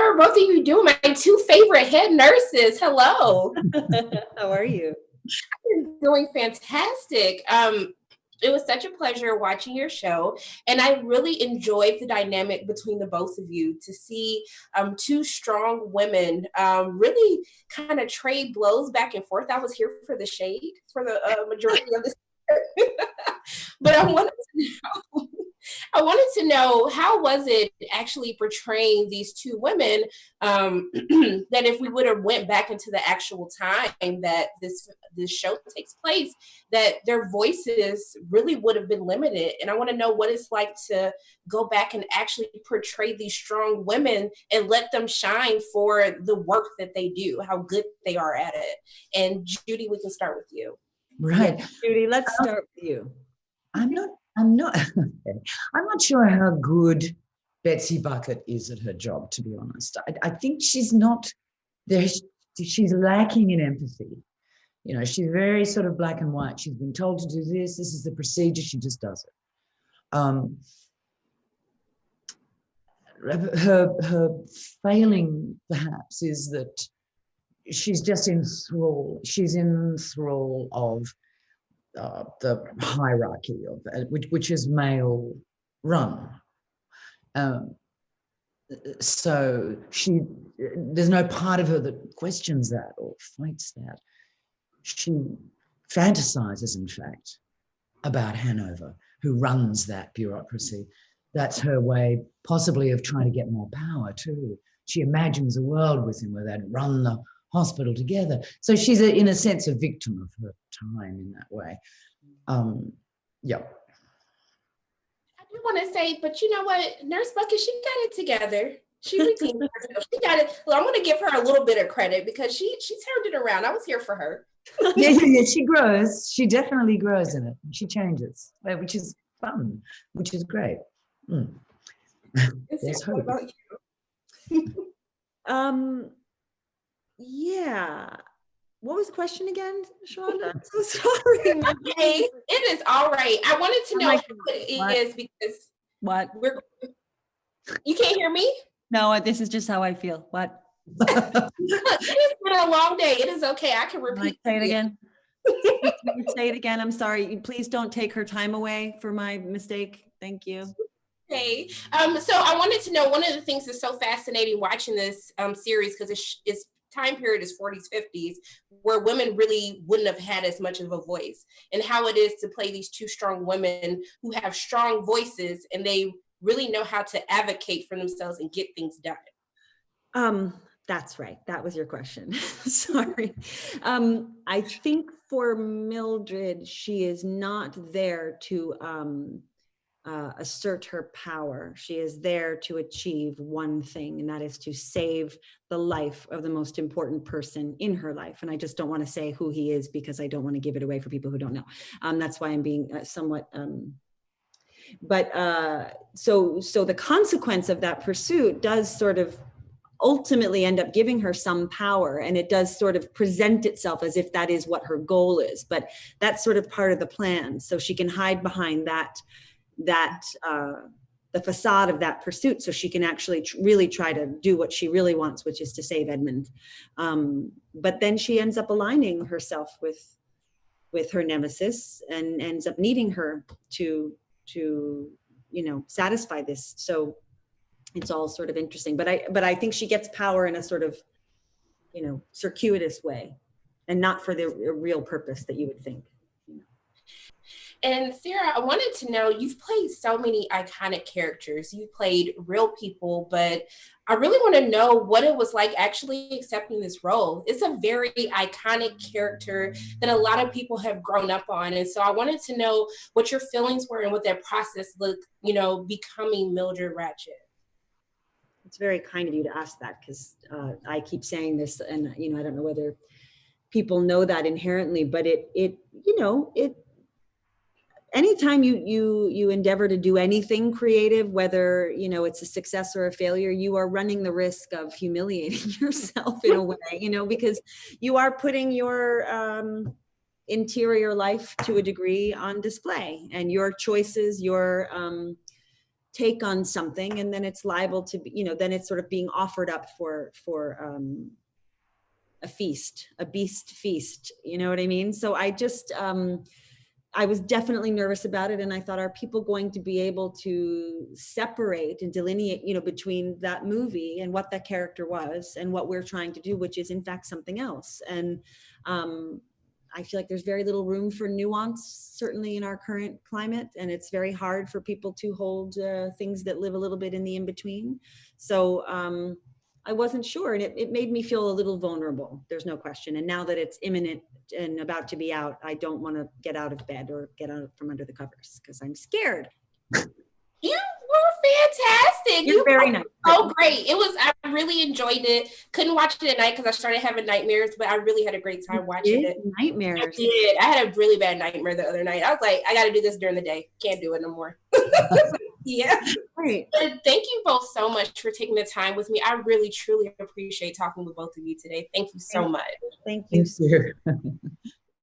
are both of you doing? My two favorite head nurses. Hello. How are you? I'm doing fantastic. It was such a pleasure watching your show, and I really enjoyed the dynamic between the both of you to see two strong women really kind of trade blows back and forth. I was here for the shade for the majority of this, but I wanted to know how was it actually portraying these two women that if we would have went back into the actual time that this show takes place, that their voices really would have been limited. And I want to know what it's like to go back and actually portray these strong women and let them shine for the work that they do, how good they are at it. And Judy, we can start with you. Right. Yeah, Judy, let's start with you. I'm not sure how good Betsy Bucket is at her job, to be honest. I think she's not there. She's lacking in empathy. You know, she's very sort of black and white. She's been told to do this. This is the procedure. She just does it. Her failing, perhaps, is that she's just in thrall. She's in thrall of the hierarchy of which is male run. So there's no part of her that questions that or fights that. She fantasizes, in fact, about Hanover, who runs that bureaucracy. That's her way, possibly, of trying to get more power too. She imagines a world with him where they'd run the hospital together. So she's, in a sense, a victim of her time in that way. Yeah. I do want to say, but you know what? Nurse Bucket, she got it together. She redeemed herself. She got it. Well, I'm going to give her a little bit of credit because she turned it around. I was here for her. Yeah, she grows. She definitely grows in it. She changes, which is fun, which is great. There's hope. What about you? Yeah. What was the question again, Shonda? I'm so sorry. Okay, it is all right. I wanted to know what it is because you can't hear me? No, this is just how I feel. What? Look, it has been a long day. It is okay. I can repeat. Say it again. Say it again. I'm sorry. Please don't take her time away for my mistake. Thank you. Okay. So I wanted to know, one of the things that's so fascinating watching this series, because it's time period is 40s, 50s, where women really wouldn't have had as much of a voice, and how it is to play these two strong women who have strong voices and they really know how to advocate for themselves and get things done. That's right. That was your question. Sorry. I think for Mildred, she is not there to assert her power. She is there to achieve one thing, and that is to save the life of the most important person in her life. And I just don't want to say who he is because I don't want to give it away for people who don't know. That's why I'm being somewhat... So the consequence of that pursuit does sort of ultimately end up giving her some power, and it does sort of present itself as if that is what her goal is, but that's sort of part of the plan. So she can hide behind that the facade of that pursuit, so she can actually really try to do what she really wants, which is to save Edmund. But then she ends up aligning herself with her nemesis and ends up needing her to satisfy this. So it's all sort of interesting, but I think she gets power in a sort of, circuitous way, and not for the real purpose that you would think. And Sarah, I wanted to know, you've played so many iconic characters. You've played real people, but I really want to know what it was like actually accepting this role. It's a very iconic character that a lot of people have grown up on. And so I wanted to know what your feelings were and what that process looked, becoming Mildred Ratched. It's very kind of you to ask that, because I keep saying this, and I don't know whether people know that inherently, but anytime you endeavor to do anything creative, whether it's a success or a failure, you are running the risk of humiliating yourself in a way, because you are putting your interior life to a degree on display, and your choices, your take on something, and then it's liable to be, then it's sort of being offered up for a feast, a beast feast. You know what I mean? So I just, I was definitely nervous about it. And I thought, are people going to be able to separate and delineate, between that movie and what that character was and what we're trying to do, which is in fact something else. And I feel like there's very little room for nuance, certainly in our current climate. And it's very hard for people to hold things that live a little bit in the in-between. So I wasn't sure. And it made me feel a little vulnerable. There's no question. And now that it's imminent and about to be out, I don't want to get out of bed or get out from under the covers because I'm scared. You were fantastic. You're very nice. So great. I really enjoyed it. Couldn't watch it at night because I started having nightmares, but I really had a great time watching it. Nightmares. I did. I had a really bad nightmare the other night. I was like, I got to do this during the day. Can't do it no more. Yeah. Right. But thank you both so much for taking the time with me. I really, truly appreciate talking with both of you today. Thank you so much. Thank you. Thank you.